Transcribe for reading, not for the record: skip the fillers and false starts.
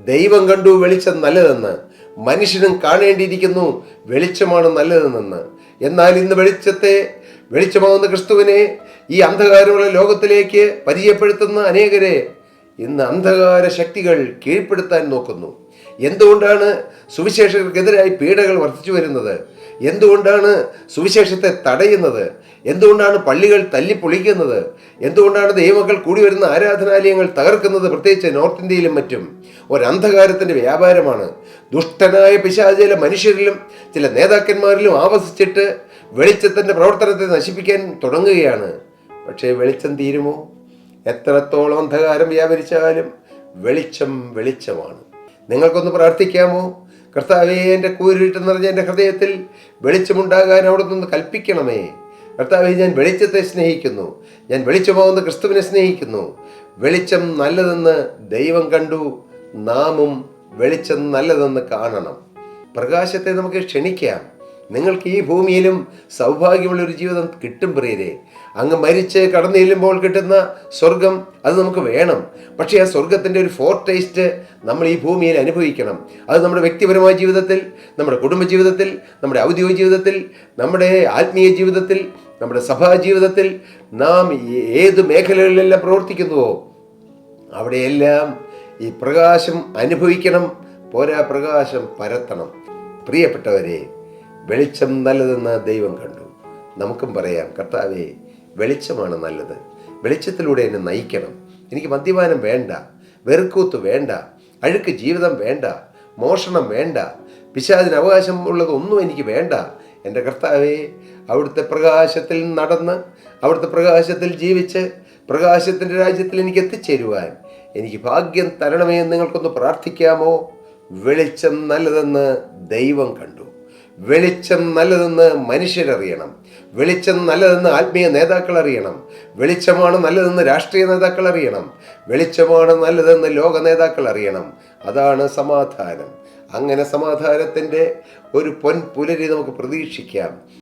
ദൈവം കണ്ടു വെളിച്ചം നല്ലതെന്ന്, മനുഷ്യനും കാണേണ്ടിയിരിക്കുന്നു വെളിച്ചമാണ് നല്ലതെന്ന്. എന്നാൽ ഇന്ന് വെളിച്ചമാവുന്ന ക്രിസ്തുവിനെ ഈ അന്ധകാരമുള്ള ലോകത്തിലേക്ക് പരിചയപ്പെടുത്തുന്ന അനേകരെ ഇന്ന് അന്ധകാര ശക്തികൾ കീഴ്പ്പെടുത്താൻ നോക്കുന്നു. എന്തുകൊണ്ടാണ് സുവിശേഷകർക്കെതിരായി പീഡകൾ വർദ്ധിച്ചു വരുന്നത്? എന്തുകൊണ്ടാണ് സുവിശേഷത്തെ തടയുന്നത്? എന്തുകൊണ്ടാണ് പള്ളികൾ തല്ലിപ്പൊളിക്കുന്നത്? എന്തുകൊണ്ടാണ് ദൈവമക്കൾ കൂടി വരുന്ന ആരാധനാലയങ്ങൾ തകർക്കുന്നത്? പ്രത്യേകിച്ച് നോർത്ത് ഇന്ത്യയിലും മറ്റും ഒരന്ധകാരത്തിൻ്റെ വ്യാപാരമാണ്. ദുഷ്ടനായ പിശാചിലെ മനുഷ്യരിലും ചില നേതാക്കന്മാരിലും ആവസിച്ചിട്ട് വെളിച്ചത്തിൻ്റെ പ്രവർത്തനത്തെ നശിപ്പിക്കാൻ തുടങ്ങുകയാണ്. പക്ഷേ വെളിച്ചം തീരുമോ? എത്രത്തോളം അന്ധകാരം വ്യാപരിച്ചാലും വെളിച്ചമാണ്. നിങ്ങൾക്കൊന്ന് പ്രാർത്ഥിക്കാമോ? കർത്താവേ, എൻ്റെ കൂരിട്ട് നിറഞ്ഞ എൻ്റെ ഹൃദയത്തിൽ വെളിച്ചമുണ്ടാകാൻ അവിടെ നിന്ന് കൽപ്പിക്കണമേ. കർത്താവേ, ഞാൻ വെളിച്ചത്തെ സ്നേഹിക്കുന്നു, ഞാൻ വെളിച്ചമാവുന്ന ക്രിസ്തുവിനെ സ്നേഹിക്കുന്നു. വെളിച്ചം നല്ലതെന്ന് ദൈവം കണ്ടു, നാമും വെളിച്ചം നല്ലതെന്ന് കാണണം. പ്രകാശത്തെ നമുക്ക് ക്ഷണിക്കാം. നിങ്ങൾക്ക് ഈ ഭൂമിയിലും സൗഭാഗ്യമുള്ളൊരു ജീവിതം കിട്ടും പ്രിയരെ. അങ്ങ് മരിച്ച് കടന്നു ചെല്ലുമ്പോൾ കിട്ടുന്ന സ്വർഗം അത് നമുക്ക് വേണം. പക്ഷേ ആ സ്വർഗത്തിൻ്റെ ഒരു ടേസ്റ്റ് നമ്മൾ ഈ ഭൂമിയിൽ അനുഭവിക്കണം. അത് നമ്മുടെ വ്യക്തിപരമായ ജീവിതത്തിൽ, നമ്മുടെ കുടുംബജീവിതത്തിൽ, നമ്മുടെ ഔദ്യോഗിക ജീവിതത്തിൽ, നമ്മുടെ ആത്മീയ ജീവിതത്തിൽ, നമ്മുടെ സഭാ ജീവിതത്തിൽ, നാം ഏത് മേഖലകളിലെല്ലാം പ്രവർത്തിക്കുന്നുവോ അവിടെയെല്ലാം ഈ പ്രകാശം അനുഭവിക്കണം. പോരാ, പ്രകാശം പരത്തണം. പ്രിയപ്പെട്ടവരെ, വെളിച്ചം നല്ലതെന്ന് ദൈവം കണ്ടു. നമുക്കും പറയാം, കർത്താവേ, വെളിച്ചമാണ് നല്ലത്. വെളിച്ചത്തിലൂടെ എന്നെ നയിക്കണം. എനിക്ക് മദ്യപാനം വേണ്ട, വെറുക്കൂത്ത് വേണ്ട, അഴുക്ക് ജീവിതം വേണ്ട, മോഷണം വേണ്ട, പിശാചിന് അവകാശം ഉള്ളതൊന്നും എനിക്ക് വേണ്ട. എൻ്റെ കർത്താവേ, അവിടുത്തെ പ്രകാശത്തിൽ നടന്ന്, അവിടുത്തെ പ്രകാശത്തിൽ ജീവിച്ച്, പ്രകാശത്തിൻ്റെ രാജ്യത്തിൽ എനിക്ക് എത്തിച്ചേരുവാൻ എനിക്ക് ഭാഗ്യം തരണമേ എന്ന് നിങ്ങൾക്കൊന്ന് പ്രാർത്ഥിക്കാമോ? വെളിച്ചം നല്ലതെന്ന് ദൈവം കണ്ടു. വെളിച്ചം നല്ലതെന്ന് മനുഷ്യരറിയണം. വെളിച്ചം നല്ലതെന്ന് ആത്മീയ നേതാക്കൾ അറിയണം. വെളിച്ചമാണ് നല്ലതെന്ന് രാഷ്ട്രീയ നേതാക്കൾ അറിയണം. വെളിച്ചമാണ് നല്ലതെന്ന് ലോക നേതാക്കൾ അറിയണം. അതാണ് സമാധാനം. അങ്ങനെ സമാധാനത്തിൻ്റെ ഒരു പൊൻപുലരി നമുക്ക് പ്രതീക്ഷിക്കാം.